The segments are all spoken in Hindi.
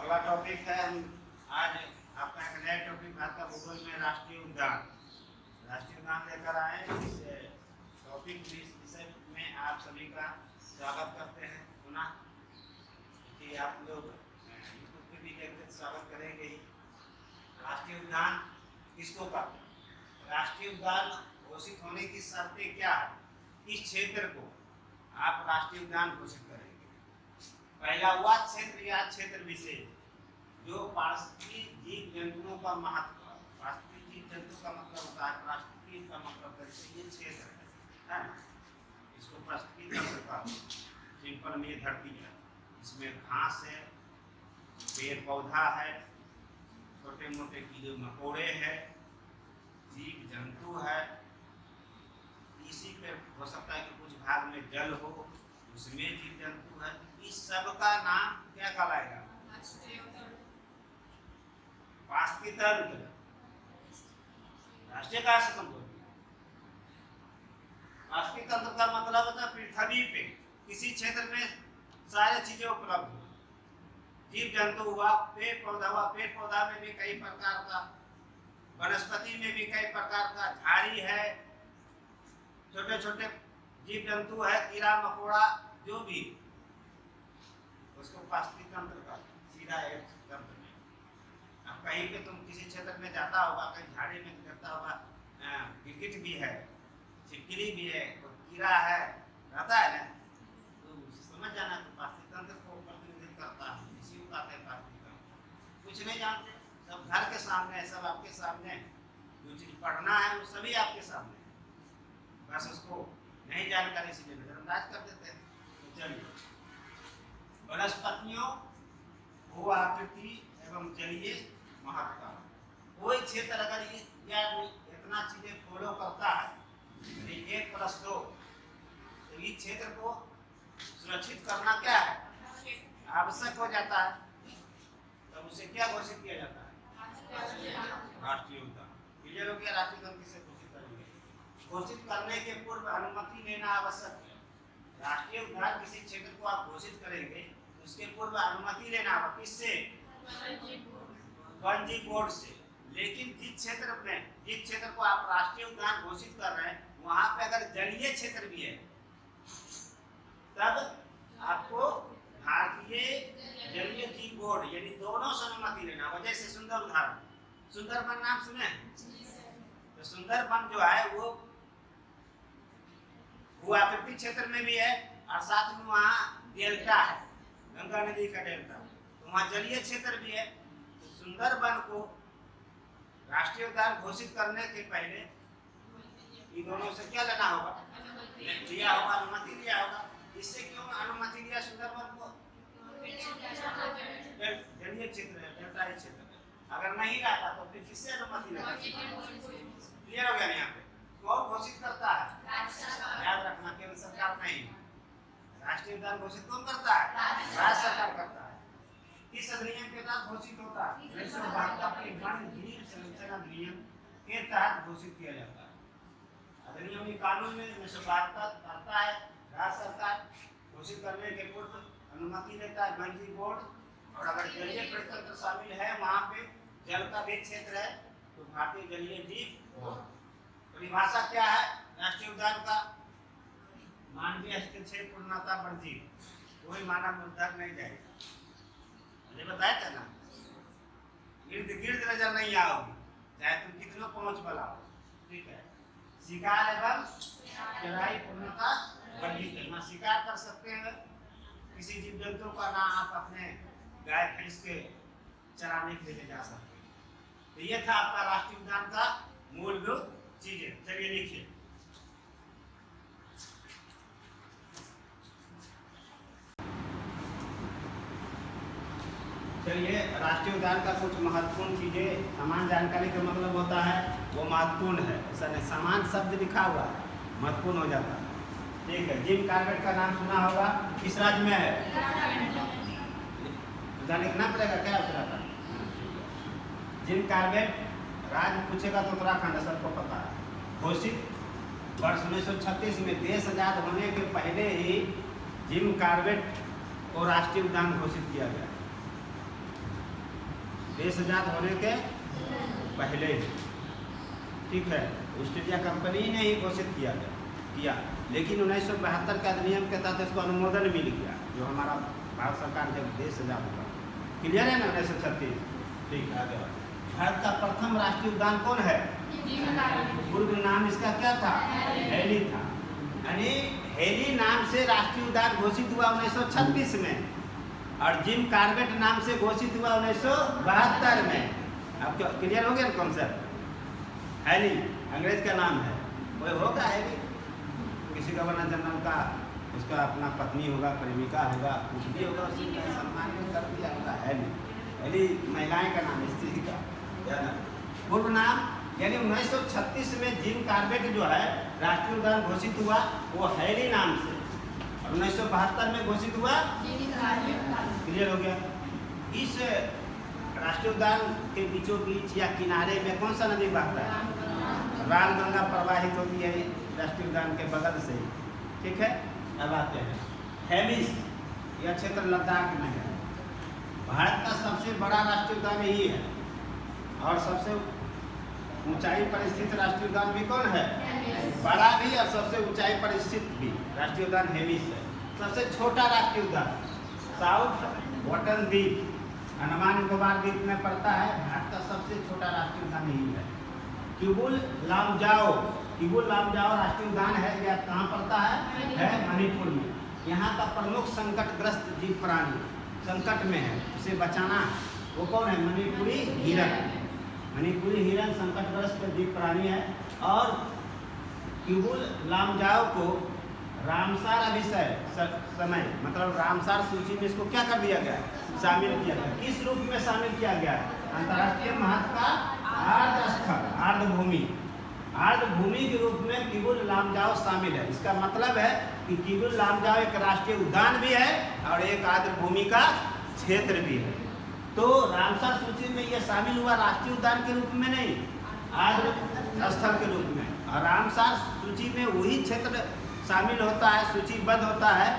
अगला टॉपिक है हम आज आपका एक नया टॉपिक भारत का भूगोल में राष्ट्रीय उद्यान लेकर आए। इस टॉपिक विषय में आप सभी का स्वागत करते हैं पुनः कि आप लोग यूट्यूब पे भी देखते स्वागत करेंगे ही। राष्ट्रीय उद्यान किसको कहते हैं? राष्ट्रीय उद्यान घोषित होने की शर्तें क्या है? इस क्षेत्र को आप राष्ट्रीय उद्यान घोषित करेंगे। पहला हुआ क्षेत्र या क्षेत्र विशेष जो पारिस्थितिकी जीव जंतुओं का महत्व। पारिस्थितिकी जीव जंतु का मतलब होता है पारिस्थितिकी का मतलब ये क्षेत्र है ना। इसको पारिस्थितिकी तंत्र का सिंपल में धरती है, इसमें घास है, पेड़ पौधा है, छोटे मोटे कीड़े मकोड़े हैं, जीव जंतु है। इसी पे हो सकता है कि कुछ भाग में जल हो, उसमें जीव जंतु है। इस सब का नाम क्या कहलाएगा? पारिस्थितिकी तंत्र। राष्ट्रीय का स्वतंत्र पारिस्थितिकी तंत्र का मतलब होता है पृथ्वी पे किसी क्षेत्र में सारी चीजें उपलब्ध हो। जीव जंतु हुआ, पेड़ पौधा हुआ, पेड़ पौधा में भी कई प्रकार का, वनस्पति में भी कई प्रकार का, झाड़ी है, छोटे छोटे जीव जंतु है, कीड़ा मकोड़ा जो भी, उसको पारिस्थितिकी तंत्र का सीधा एक तंत्र में। अब कहीं पे तुम किसी क्षेत्र में जाता होगा, कहीं झाड़ी में जाता होगा, गिरगिट भी है, छिपकली भी है, तो कीड़ा है, रहता है ना, तो समझ जाना तो पारिस्थितिकी तंत्र को प्रतिनिधित्व करता है। इसी को कहते हैं पारिस्थितिकी तंत्र। कुछ नहीं जानते, सब घर के सामने, सब आपके सामने, जो चीज पढ़ना है वो सभी आपके सामने, बस उसको नहीं जानकारी इसलिए नजरअंदाज कर देते हैं। तो चलिए, वनस्पतियों, भू आकृति एवं जलीय महत्व। कोई क्षेत्र अगर इतना चीजें फॉलो करता है, 1+2, तो इस क्षेत्र को सुरक्षित करना क्या है? आवश्यक हो जाता है। तब उसे क्या घोषित किया जाता है? राष्ट्रीय उद्यान। क्लियर हो गया? राष्ट्रीय उद्यान किसे घोषित करेंगे? घोषित करने के पूर्व अनुमति लेना आवश्यक है। राष्ट्रीय उद्यान किसी क्षेत्र को आप घोषित करेंगे, उसके पूर्व अनुमति लेना होगा। किससे? वन जी बोर्ड से। लेकिन जिस क्षेत्र को आप राष्ट्रीय उद्यान घोषित कर रहे हैं, वहां पे अगर जलीय क्षेत्र भी है, तब आपको भारतीय जलीय जीव बोर्ड यानी दोनों से अनुमति लेना होगा। जैसे सुंदर उदाहरण, सुंदरबन नाम सुने? तो सुंदरबन जो है वो भू-आकृति क्षेत्र में भी है और साथ में वहाँ डेल्टा है, गंगा नदी का डेल्टा, तो वहाँ जलीय क्षेत्र भी है। तो सुंदरबन को राष्ट्रीय उद्यान घोषित करने के पहले इन दोनों से क्या लेना होगा? लिया होगा, अनुमति लिया होगा। इससे क्यों अनुमति लिया सुंदरबन को? जलीय क्षेत्र है, डेल्टा क्षेत्र है। अगर नहीं रहता तो फिर किससे अनुमति लेगा? क्लियर हो गया? यहाँ पे कौन घोषित करता है? याद रखना, केंद्र सरकार नहीं। राष्ट्रीय उद्यान घोषित कौन करता है? राज्य सरकार करता है। किस अधिनियम के तहत घोषित होता है? 1972 के वन जीव संरक्षण अधिनियम के तहत घोषित किया जाता है। अधिनियम के कानून में 1972 करता है राज्य सरकार। घोषित करने के पूर्व अनुमति लेता है वन जीव बोर्ड। और अगर जलीय परितंत्र शामिल है, वहाँ पे जल का भी क्षेत्र है, तो भारतीय जलीय जीव बोर्ड। परिभाषा क्या है राष्ट्रीय उद्यान का? मानवीय हस्तक्षेप पूर्णतः वर्जित, कोई मानव उद्यान नहीं जाएगा। मैंने बताया था ना, गिर्द गिर्द नजर नहीं आओगी, चाहे तुम कितनों पहुंच वाला हो। ठीक है। शिकार एवं चराई पूर्णतः वर्जित है। ना शिकार कर सकते हैं किसी जीव जंतु का, ना आप अपने गाय भैंस के चराने के लिए जा सकते हैं। तो ये था आपका राष्ट्रीय उद्यान का मूलभूत चीजें। चलिए लिखिए। चलिए, राष्ट्रीय उद्यान का कुछ महत्वपूर्ण चीजें, समान जानकारी का मतलब होता है वो महत्वपूर्ण है। ऐसा नहीं समान शब्द लिखा हुआ है, महत्वपूर्ण हो जाता है। ठीक है। जिम कार्बेट का नाम सुना होगा, किस राज्य में है? उद्यान लिखना पड़ेगा क्या? उत्तराखंड। जिम कार्बेट राज्य पूछेगा तो उत्तराखंड, सबको पता है। घोषित वर्ष 1936 में देश आजाद होने के पहले ही जिम कार्बेट को राष्ट्रीय उद्यान घोषित किया गया। देश आजाद होने के पहले, ठीक है, ईस्ट इंडिया कंपनी ने ही घोषित किया, लेकिन 1972 के अधिनियम के तहत इसको अनुमोदन मिल गया, जो हमारा भारत सरकार जब देश आजाद हुआ। क्लियर है ना? 1936। ठीक, आगे भारत का प्रथम राष्ट्रीय उद्यान कौन है? पूर्व नाम इसका क्या था? हैली था। यानी हैली नाम से राष्ट्रीय उद्यान घोषित हुआ 1936 में, और जिम कॉर्बेट नाम से घोषित हुआ 1972 में। अब क्लियर हो गया कॉन्सेप्ट? हैली अंग्रेज का नाम है, कोई होगा हैली, किसी गवर्नर जनरल का, उसका अपना पत्नी होगा, प्रेमिका होगा, कुछ भी होगा, उसी का सम्मान में कर दिया होगा हैली। हैली महिलाएं का नाम, स्त्री का। पूर्व नाम यानी 1936 में जिम कॉर्बेट जो है राष्ट्रीय उद्यान घोषित हुआ, वो हैली नाम से, और 1972 में घोषित हुआ। क्लियर हो गया? इस राष्ट्रीय उद्यान के बीचों बीच या किनारे में कौन सा नदी बहता है? रामगंगा प्रवाहित होती है राष्ट्रीय उद्यान के बगल से, ठीक है। अब आते हैं हेमिस, यह क्षेत्र लद्दाख में है। भारत का सबसे बड़ा राष्ट्रीय उद्यान यही है, और सबसे ऊंचाई पर स्थित राष्ट्रीय उद्यान भी कौन है? बड़ा भी और सबसे ऊंचाई पर स्थित भी राष्ट्रीय उद्यान हेमिस है। सबसे छोटा राष्ट्रीय उद्यान साउथ वॉटन द्वीप, अंडमान निकोबार द्वीप में पड़ता है। भारत का सबसे छोटा राष्ट्रीय उद्यान यही है। किबुल लामजाओ राष्ट्रीय उद्यान है, यह कहाँ पड़ता है? मणिपुर में। यहाँ का प्रमुख संकटग्रस्त जीव प्राणी संकट में है, उसे बचाना, वो कौन है? मणिपुरी हिरण। मणिपुरी हिरण संकटग्रस्त जीव प्राणी है। और किबुल लामजाओ को रामसार अभिषय समय, मतलब रामसार सूची में इसको क्या कर दिया गया? शामिल किया गया। किस रूप में शामिल किया गया? अंतर्राष्ट्रीय महत्व का आर्द्र स्थल, आर्द्र भूमि के रूप में किबुल लामजाओ शामिल है। इसका मतलब है कि किबुल लामजाओ एक राष्ट्रीय उद्यान भी है और एक आर्द्र भूमि का क्षेत्र भी है। तो रामसार सूची में यह शामिल हुआ राष्ट्रीय उद्यान के रूप में नहीं, आर्द्र स्थल के रूप में। और रामसार सूची में वही क्षेत्र शामिल होता है, सूचीबद्ध होता है,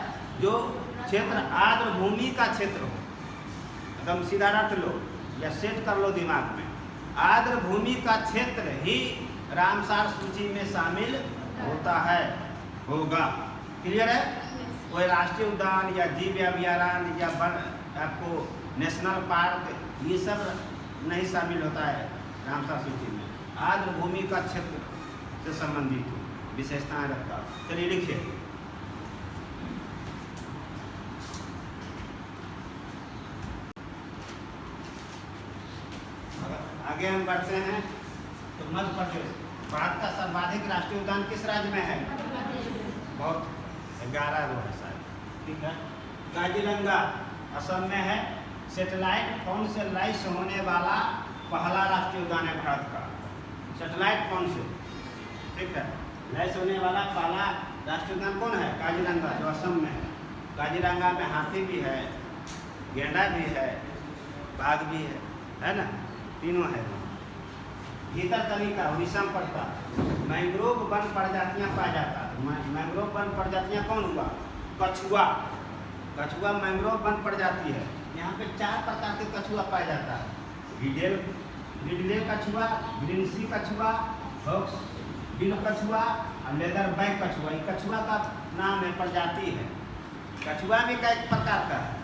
जो क्षेत्र आर्द्र भूमि का क्षेत्र हो। एकदम सीधा रट लो या सेट कर लो दिमाग में, आर्द्र भूमि का क्षेत्र ही रामसार सूची में शामिल होता है, होगा। क्लियर है? कोई राष्ट्रीय उद्यान या जीव अभयारण्य या वन, आपको नेशनल पार्क, ये सब नहीं शामिल होता है रामसार सूची में। आर्द्र भूमि का क्षेत्र से संबंधित विशेषताएं रखता है। चलिए लिखिए, आगे हम बढ़ते हैं। तो मध्य प्रदेश, भारत का सर्वाधिक राष्ट्रीय उद्यान किस राज्य में है? बहुत 11 वो है शायद, ठीक है। काजीरंगा असम में है। सैटेलाइट फोन से लैस होने वाला पहला राष्ट्रीय उद्यान है भारत का। सैटेलाइट फोन से, ठीक है, लैस होने वाला पहला राष्ट्रीय उद्यान कौन है? काजीरंगा, जो असम में है। काजीरंगा में हाथी भी है, गेंडा भी है, बाघ भी है ना, तीनों है। भीतरकनिका उड़ीसा में पड़ता। मैंग्रोव वन प्रजातियां पाया जाता है। मैंग्रोव वन प्रजातियां कौन हुआ? कछुआ। कछुआ मैंग्रोव वन प्रजाति है। यहाँ पे 4 प्रकार के कछुआ पाया जाता है। रिडले कछुआ, ग्रीन सी कछुआ, हॉक्स बिल कछुआ और लेदर बैक कछुआ। ये कछुआ का नाम है, प्रजाति है। कछुआ भी कई प्रकार का है।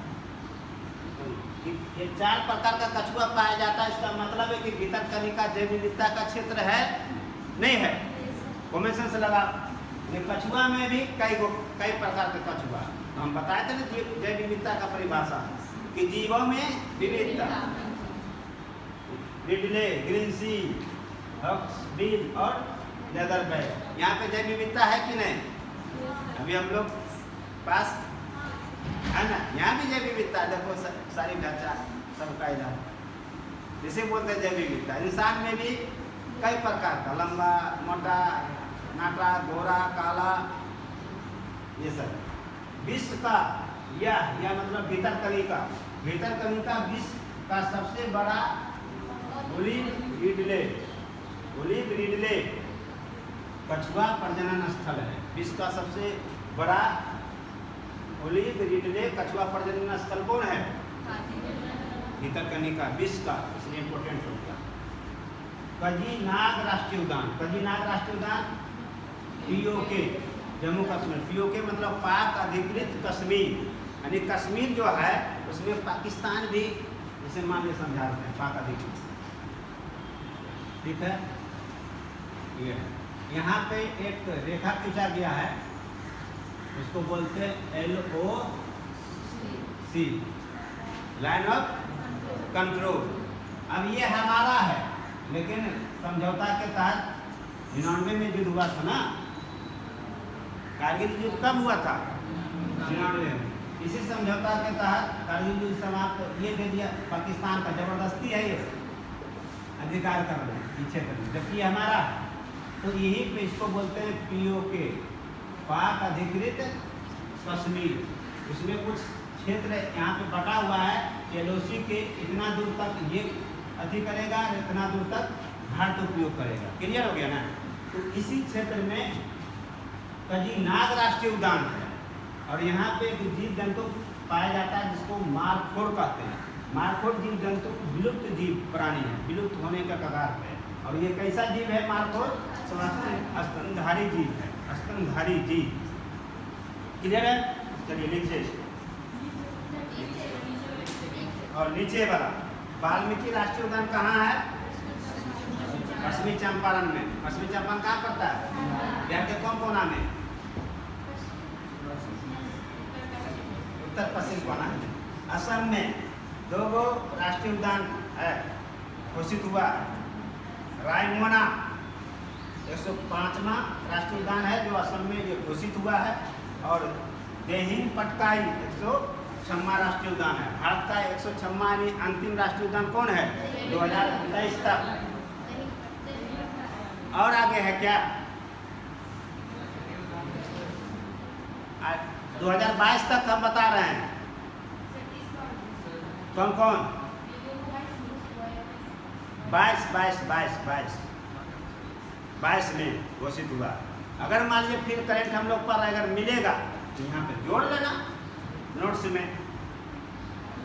ये 4 प्रकार का कछुआ पाया जाता है। इसका मतलब है कि भीतरकनिका जैव विविधता का क्षेत्र है, नहीं है? कॉम्बिनेशन से लगा। ये कछुआ में भी कई प्रकार के कछुआ। हम बताए थे ना जैव विविधता का परिभाषा, कि जीवों में विविधता। रिडले, ग्रीन सी, हॉक्स बिल और लेदर बैक। यहाँ पे जैव विविधता है कि नहीं? अभी हम लोग पास है ना, यहाँ भी जैव विविधता। देखो सारी ढांचा सबका इधर, इसे बोलते हैं जैव विविधता। इंसान में भी कई प्रकार का, लंबा, मोटा, नाटा, गोरा, काला, ये सब। विश्व का यह मतलब भीतरकनिका विश्व का सबसे बड़ा ओलिव रिडले कछुआ प्रजनन स्थल है। विश्व का सबसे बड़ा ओलिव रिडले कछुआ प्रजनन स्थल कौन है? भितरकनिका विष का, इसलिए इम्पोर्टेंट हो गया। कजीनाग राष्ट्रीय उद्यान, कजीनाग राष्ट्रीय उद्यान पीओके, जम्मू कश्मीर। पीओके मतलब पाक अधिकृत कश्मीर, यानी कश्मीर जो है उसमें पाकिस्तान भी इसे मान समझाते हैं पाक अधिकृत, ठीक है। ये यहाँ पे एक रेखा खींचा गया है, उसको बोलते हैं LOC, लाइन ऑफ कंट्रोल। अब ये हमारा है, लेकिन समझौता के तहत 99 में युद्ध हुआ था ना, कारगिल युद्ध कब हुआ था? 99 में। इसी समझौता के तहत कारगिल युद्ध समाप्त ये दे दिया पाकिस्तान का, जबरदस्ती है ये अधिकार कर रहे हैं क्षेत्र में, जबकि हमारा। तो यही पे इसको बोलते हैं POK, पाक अधिकृत कश्मीर। उसमें कुछ क्षेत्र यहाँ पे बटा हुआ है, LOC के इतना दूर तक ये अति करेगा, इतना दूर तक भारत उपयोग करेगा। क्लियर हो गया ना? तो इसी क्षेत्र में कजीनाग राष्ट्रीय उद्यान है, और यहाँ पे एक जीव जंतु पाया जाता है जिसको मारखोड़ कहते हैं। मारखोड़ जीव जंतु विलुप्त जीव प्राणी है, विलुप्त होने का कगार पे है। और ये कैसा जीव है मारखोड़? स्तनधारी जीव है, स्तनधारी जीव। क्लियर है? चलिए नीचे, और नीचे वाला वाल्मीकि राष्ट्रीय उद्यान कहाँ है? पश्चिमी चंपारण में। पश्चिमी चंपारण कहाँ पड़ता है? बिहार के कौन कोना में? उत्तर पश्चिम कोना में। असम में 2 गो राष्ट्रीय उद्यान है, घोषित हुआ। रायमोना 105वां राष्ट्रीय उद्यान है जो असम में ये घोषित हुआ है, और देहिंग पटकाई 106वां राष्ट्रीय उद्यान है। भारत का 106वां यानी अंतिम राष्ट्रीय उद्यान कौन है? 2023 तक। और आगे है क्या? 2022 तक हम बता रहे हैं। कौन कौन? 22 में घोषित हुआ। अगर मान लीजिए फिर करंट हम लोग पर अगर मिलेगा तो यहाँ पे जोड़ लेना नोट्स में।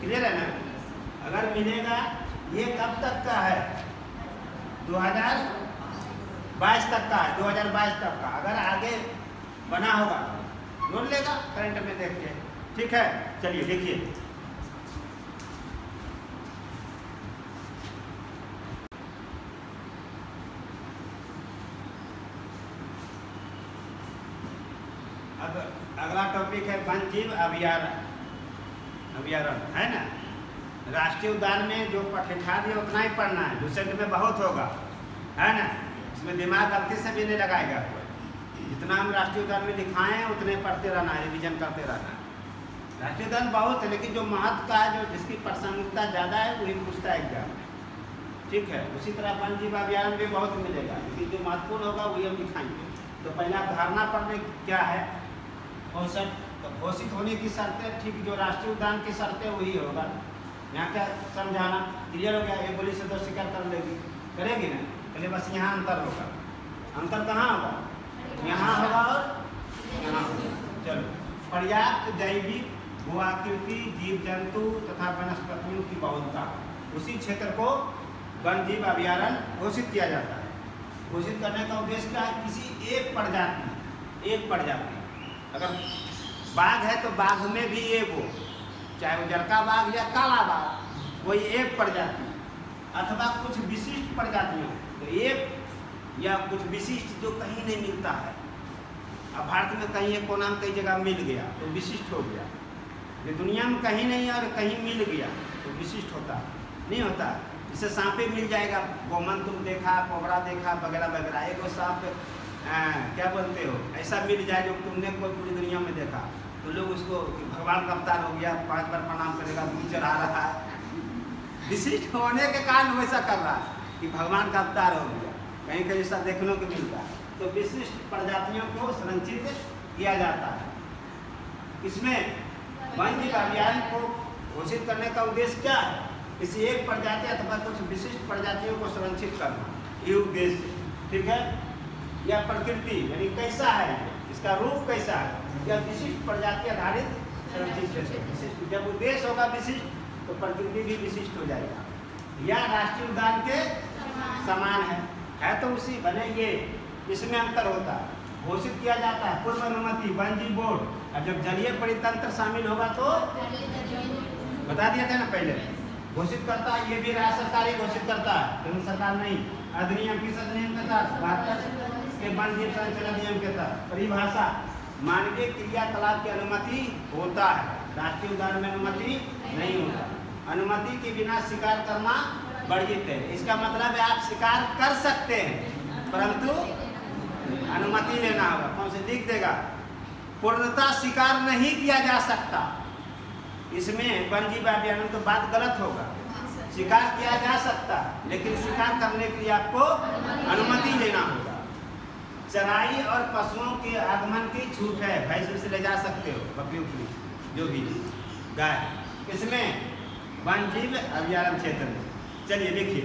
क्लियर है ना? अगर मिलेगा, ये कब तक का है? 2022 तक का है, 2022 तक का। अगर आगे बना होगा जोड़ लेगा करंट में देख के, ठीक है। चलिए देखिए, अब अगला टॉपिक है वन जीव अभयारण्य। अभयारण्य है ना, राष्ट्रीय उद्यान में जो पाठ्यक्रम है उतना ही पढ़ना है, दूसरे में बहुत होगा, है ना। इसमें दिमाग गलती से भी नहीं लगाएगा कोई। जितना हम राष्ट्रीय उद्यान में दिखाए हैं उतने पढ़ते रहना है, रिविजन करते रहना है। राष्ट्रीय उद्यान बहुत है, लेकिन जो महत्व का है, जो जिसकी प्रासंगिकता ज़्यादा है वही पूछता है एग्जाम में, ठीक है। उसी तरह वन जीव अभयारण्य भी बहुत मिलेगा, लेकिन जो महत्वपूर्ण होगा वही हम दिखाएंगे। तो पहला धारणा पढ़ने क्या है? औसत घोषित होने की शर्तें, ठीक जो राष्ट्रीय उद्यान की शर्तें वही होगा। यहाँ क्या समझाना? क्लियर हो गया? एक गोली से 2 शिकार कर लेगी, करेगी ना? पहले बस यहाँ अंतर होगा। अंतर कहाँ होगा? यहाँ होगा और यहाँ होगा। चलो, पर्याप्त जैविक भू-आकृति, जीव जंतु तथा वनस्पतियों की बहुलता, उसी क्षेत्र को वन जीव अभयारण्य घोषित किया जाता है। घोषित करने का उद्देश्य क्या है? किसी एक प्रजाति, अगर बाघ है तो बाघ में भी एक हो, चाहे वो जरका बाघ या काला बाघ, कोई एक प्रजाति, अथवा कुछ विशिष्ट प्रजातियों, तो एक या कुछ विशिष्ट जो कहीं नहीं मिलता है। अब भारत में कहीं एक कोना में कई जगह मिल गया तो विशिष्ट हो गया, ये दुनिया में कहीं नहीं है और कहीं मिल गया तो विशिष्ट होता नहीं होता। जैसे सांपे मिल जाएगा, गोमन तुम देखा, कोबरा देखा, वगैरह वगैरह। एक सांप क्या बोलते हो, ऐसा मिल जाए जो तुमने कोई पूरी दुनिया में देखा, तो लोग उसको भगवान का अवतार हो गया, 5 बार प्रणाम करेगा, दूध चढ़ा रहा है। विशिष्ट होने के कारण वैसा कर रहा है कि भगवान का अवतार हो गया। कहीं कहीं ऐसा देखने को मिलता है। तो विशिष्ट प्रजातियों को संरक्षित किया जाता है। इसमें वन जीव अभयारण्य को घोषित करने का उद्देश्य क्या है? किसी एक प्रजाति अथवा कुछ विशिष्ट प्रजातियों को संरक्षित करना, ये उद्देश्य, ठीक है। या प्रकृति यानी कैसा है, इसका रूप कैसा है, या विशिष्ट प्रजाति आधारित संरक्षित क्षेत्र। विशिष्ट जब उद्देश्य होगा विशिष्ट, तो प्रकृति भी विशिष्ट हो जाएगा। यह राष्ट्रीय उद्यान के समान है तो उसी भले ये इसमें अंतर होता है। घोषित किया जाता है पूर्व अनुमति वन जी बोर्ड, और जब जलीय परितंत्र शामिल होगा तो बता दिया था ना पहले, घोषित करता है। ये भी राज्य सरकार ही घोषित करता है, केंद्र सरकार नहीं। अधिनियम किस अधिनियम के तहत? 72 के वन जीव संरक्षण अधिनियम के तहत। परिभाषा मानवीय क्रियाकलाप की अनुमति होता है, राष्ट्रीय उद्यान में अनुमति नहीं होता। अनुमति के बिना शिकार करना वर्जित है। इसका मतलब है आप शिकार कर सकते हैं परंतु अनुमति लेना होगा। कौन से लिख देगा? पूर्णतः शिकार नहीं किया जा सकता। इसमें वन जीव अभयारण्य तो बात गलत होगा। शिकार किया जा सकता लेकिन शिकार करने के लिए आपको अनुमति लेना होगा। चराई और पशुओं के आगमन की छूट है। भैंस से ले जा सकते हो, बकरी उकरी जो भी गाय, इसमें वन जीव अभयारण्य क्षेत्र में। चलिए देखिए,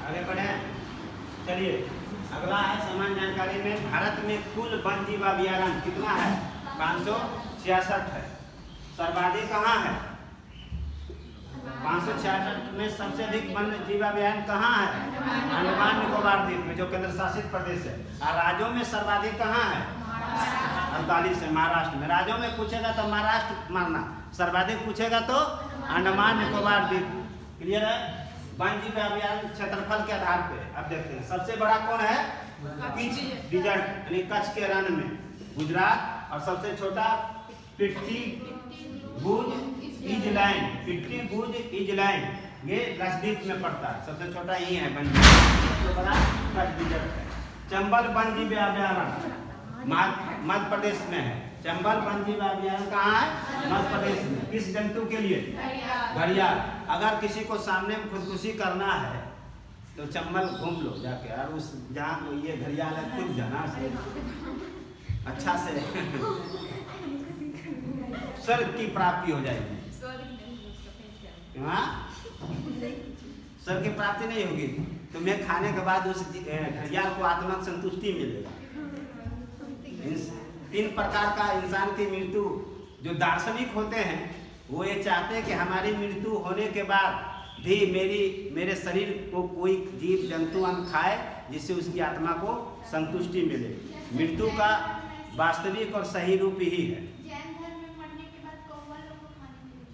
आगे बढ़े। चलिए अगला है सामान्य जानकारी में, भारत में कुल वन जीव अभयारण्य कितना है? 566 है। सर्वाधिक कहाँ है? 566 में सबसे अधिक वन जीव अभयारण्य कहाँ है? अंडमान निकोबार द्वीप में, जो केंद्र शासित प्रदेश है। और राज्यों में सर्वाधिक कहाँ है? 48 है, महाराष्ट्र में। राज्यों में पूछेगा तो महाराष्ट्र मानना, सर्वाधिक पूछेगा तो अंडमान निकोबार द्वीप। क्लियर है? वन जीव अभयारण्य क्षेत्रफल के आधार पे अब देखते हैं। सबसे बड़ा कौन है? कच्छ डिजर्ट यानी कच्छ के रण में, गुजरात। और सबसे छोटा पिट्टी गुज इजलैंड, पिट्टी गुज इजलैंड, ये लक्षद्वीप में पड़ता है। सबसे छोटा यही है वन जीव, सबसे बड़ा कच्छ डिजर्ट है। चंबल वन जीव अभयारण्य मध्य प्रदेश में है। चंबल वन जीव अभयारण्य कहाँ है? मध्य प्रदेश में। किस जंतु के लिए? घड़ियाल। अगर किसी को सामने में खुदकुशी करना है तो चंबल घूम लो जाके, और उस जहाँ ये घड़ियाल है खुद जाना से अच्छा से स्वर्ग की प्राप्ति हो जाएगी। स्वर्ग की प्राप्ति नहीं होगी, तुम्हें खाने के बाद उस घड़ियाल को आत्मा संतुष्टि मिलेगा। 3 प्रकार का इंसान की मृत्यु, जो दार्शनिक होते हैं वो ये चाहते हैं कि हमारी मृत्यु होने के बाद भी मेरे शरीर को कोई जीव जंतु अन्न खाए जिससे उसकी आत्मा को संतुष्टि मिले। मृत्यु का वास्तविक और सही रूप ही है।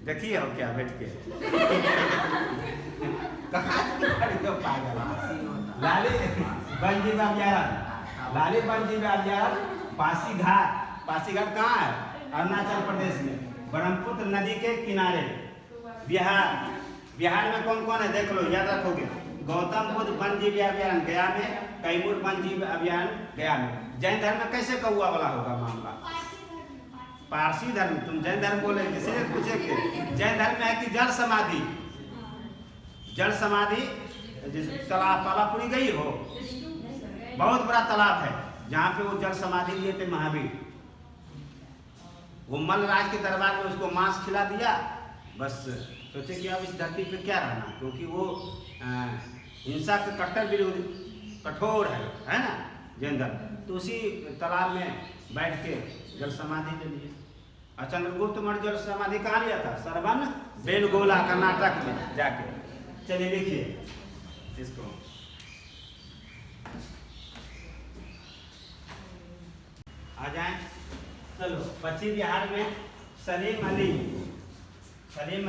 देखिए हो क्या बैठ के लाली वन जीव अभयारण्य, लाली वन जीव अभयारण्य पासीघाट कहाँ है? अरुणाचल प्रदेश में, ब्रह्मपुत्र नदी के किनारे। बिहार में कौन कौन है देख लो, याद रखोगे। गौतम बुद्ध वन जीव अभयारण्य गया में, कैमूर वन जीव अभयारण्य गया में। जैन धर्म में कैसे कौआ वाला होगा मामला? पारसी धर्म, तुम जैन धर्म बोले इसलिए पूछेंगे। जैन धर्म में है कि जल समाधि, तालाब पालापुरी गई हो, बहुत बड़ा तालाब है जहाँ पे वो जल समाधि लिए थे महावीर। वो मल्लराज के दरबार में उसको मांस खिला दिया, बस सोचे कि अब इस धरती पे क्या रहना, क्योंकि वो हिंसा के कट्टर विरोधी कठोर है ना जैन धर्म। तो उसी तालाब में बैठ के जल समाधि ले लिए। और चंद्रगुप्त मौर्य जल समाधि कहाँ लिया था? सरवन बेलगोला कर्नाटक में जाके। चलिए लिखिए इसको। आ जाए, चलो। पश्चिम बिहार में सलीम अली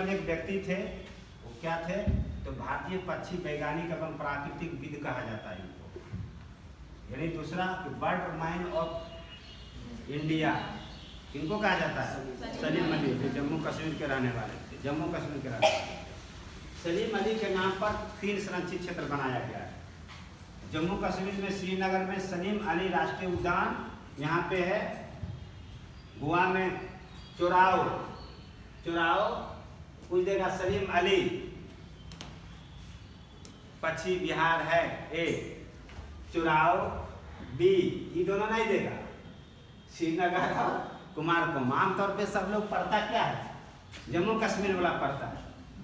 एक व्यक्ति थे। वो क्या थे? तो भारतीय पक्षी वैज्ञानिक एवं प्राकृतिक विद कहा जाता है इनको। यानी दूसरा बर्ड माइन ऑफ इंडिया इनको कहा जाता है। सलीम अली जो जम्मू कश्मीर के रहने वाले थे, जम्मू कश्मीर के रहने वाले। सलीम अली के नाम पर 3 संरक्षित क्षेत्र बनाया गया है जम्मू कश्मीर में। श्रीनगर में सलीम अली राष्ट्रीय उद्यान, यहाँ पे है। गोवा में चोराओ पूछ देगा सलीम अली पक्षी विहार है ए, चुराओ बी, ये दोनों नहीं देगा। श्रीनगर और कुमारकोम। आमतौर पे सब लोग पढ़ता क्या है? जम्मू कश्मीर वाला पढ़ता है,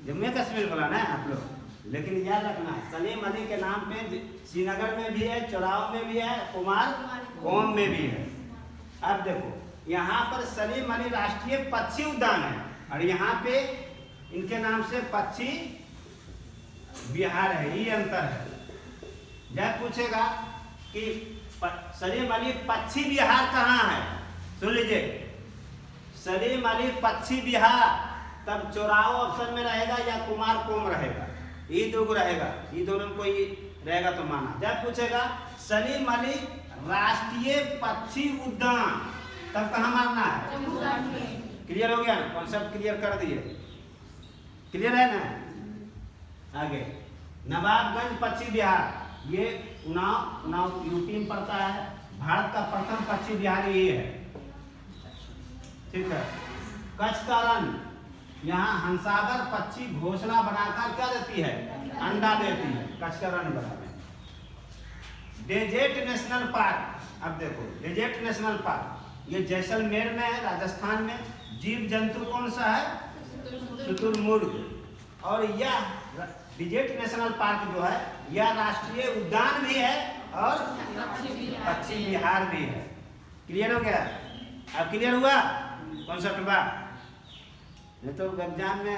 जम्मू कश्मीर वाला ना आप लोग। लेकिन याद रखना सलीम अली के नाम पे श्रीनगर में भी है, चौराहो में भी है, कुमार कोम में भी है। अब देखो यहाँ पर सलीम अली राष्ट्रीय पक्षी उद्यान है और यहाँ पे इनके नाम से पक्षी विहार है, ये अंतर है। जब पूछेगा कि सलीम अली पक्षी विहार कहाँ है, सुन लीजिए सलीम अली पक्षी विहार, तब चौराहो ऑप्शन में रहेगा या कुमार कोम रहेगा, ये दो रहेगा, ये दोनों में कोई रहेगा तो माना। जब पूछेगा सलीम अली राष्ट्रीय पक्षी उद्यान, तब कहाँ मारना है। क्लियर हो गया ना, कॉन्सेप्ट क्लियर कर दिए, क्लियर है ना। आगे नवाबगंज पक्षी विहार, ये उन्नाव यूपी में पड़ता है। भारत का प्रथम पक्षी विहार ये है, ठीक है। कच्छ का रण, यहाँ हंसागर पक्षी घोंसला बनाकर क्या देती है, अंडा देती है, कच्छ का रण बना है। डेजर्ट नेशनल पार्क, अब देखो डेजर्ट नेशनल पार्क ये जैसलमेर में है, राजस्थान में। जीव जंतु कौन सा है, शुतुरमुर्ग। और यह डेजर्ट नेशनल पार्क जो है यह राष्ट्रीय उद्यान भी है और पक्षी विहार भी है। क्लियर हो गया, अब क्लियर हुआ कॉन्सेप्ट बा। नहीं तो एग्जाम में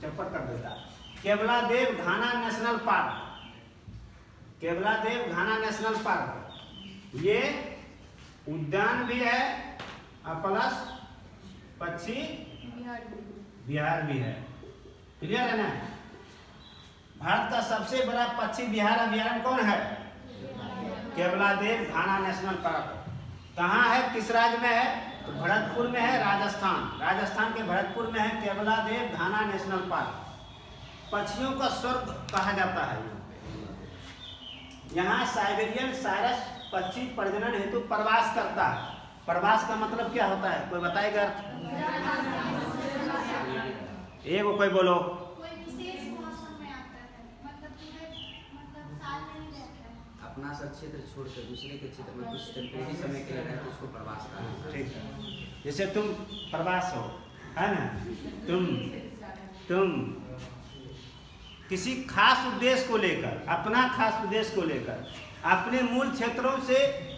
चप्पट कर देता। केवलादेव घाना नेशनल पार्क, केवलादेव घाना नेशनल पार्क ये उद्यान भी है और प्लस पक्षी विहार भी है। क्लियर है ना। भारत का सबसे बड़ा पक्षी विहार अभ्यारण्य कौन है, केवलादेव घाना नेशनल पार्क। कहाँ है, किस राज्य में है, तो भरतपुर में है, राजस्थान। राजस्थान के भरतपुर में है केवलादेव घाना नेशनल पार्क। पक्षियों का स्वर्ग कहा जाता है। यहाँ साइबेरियन साइरस पक्षी प्रजनन हेतु प्रवास करता है। प्रवास का मतलब क्या होता है, कोई बताएगा। एक कोई बोलो। कोई विशेष मौसम में आता है, मतलब पूरे मतलब साल में नहीं रहता है। अपना सा क्षेत्र छोड़कर दूसरे के क्षेत्र में कुछ टेम्परेरी समय के लिए रहते उसको प्रवास करना। ठीक है, जैसे तुम प्रवास हो, है ना, तुम किसी खास उद्देश्य को लेकर, अपना खास उद्देश्य को लेकर अपने मूल क्षेत्रों से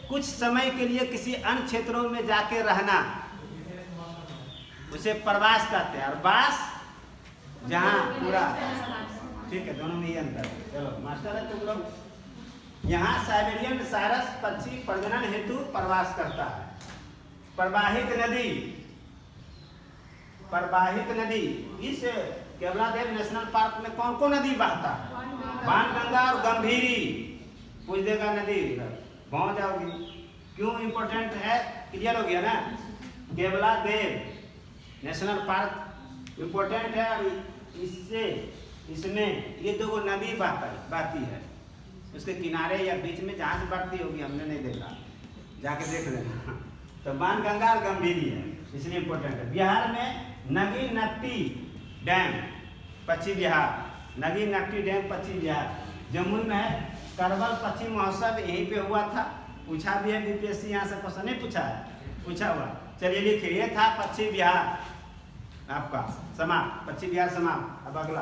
कुछ समय के लिए किसी अन्य क्षेत्रों में जाके रहना, उसे प्रवास कहते हैं। और वास जहाँ पूरा, ठीक है, दोनों में ये अंतर है। चलो मास्टर है तुम लोग। यहाँ साइबेरियन साइरस पक्षी प्रजनन हेतु प्रवास करता है। प्रवाहित नदी, प्रवाहित नदी, इस केवलादेव नेशनल पार्क में कौन कौन नदी बहता है, बाणगंगा और गंभीरी। पूछ देगा नदी, पहुंच जाओगी। क्यों इम्पोर्टेंट है, क्लियर हो गया ना। केवलादेव नेशनल पार्क इम्पोर्टेंट है और इसमें ये दो नदी बहती है, उसके किनारे या बीच में जहाँ से बढ़ती होगी हमने नहीं देखा, जाके देख लेना। तो बाणगंगा और गंभीरी है, इसलिए इम्पोर्टेंट है। बिहार में नगीन नट्टी डैम पक्षी विहार, नगीन नट्टी डैम पक्षी विहार। जमुई में है करवल पक्षी महोत्सव, यहीं पे हुआ था। पूछा भी है बीपीएससी, यहाँ से क्वेश्चन नहीं पूछा है, पूछा हुआ। चलिए लिखिए, ये था पक्षी विहार आपका समाप्त, पक्षी विहार समाप्त। अब अगला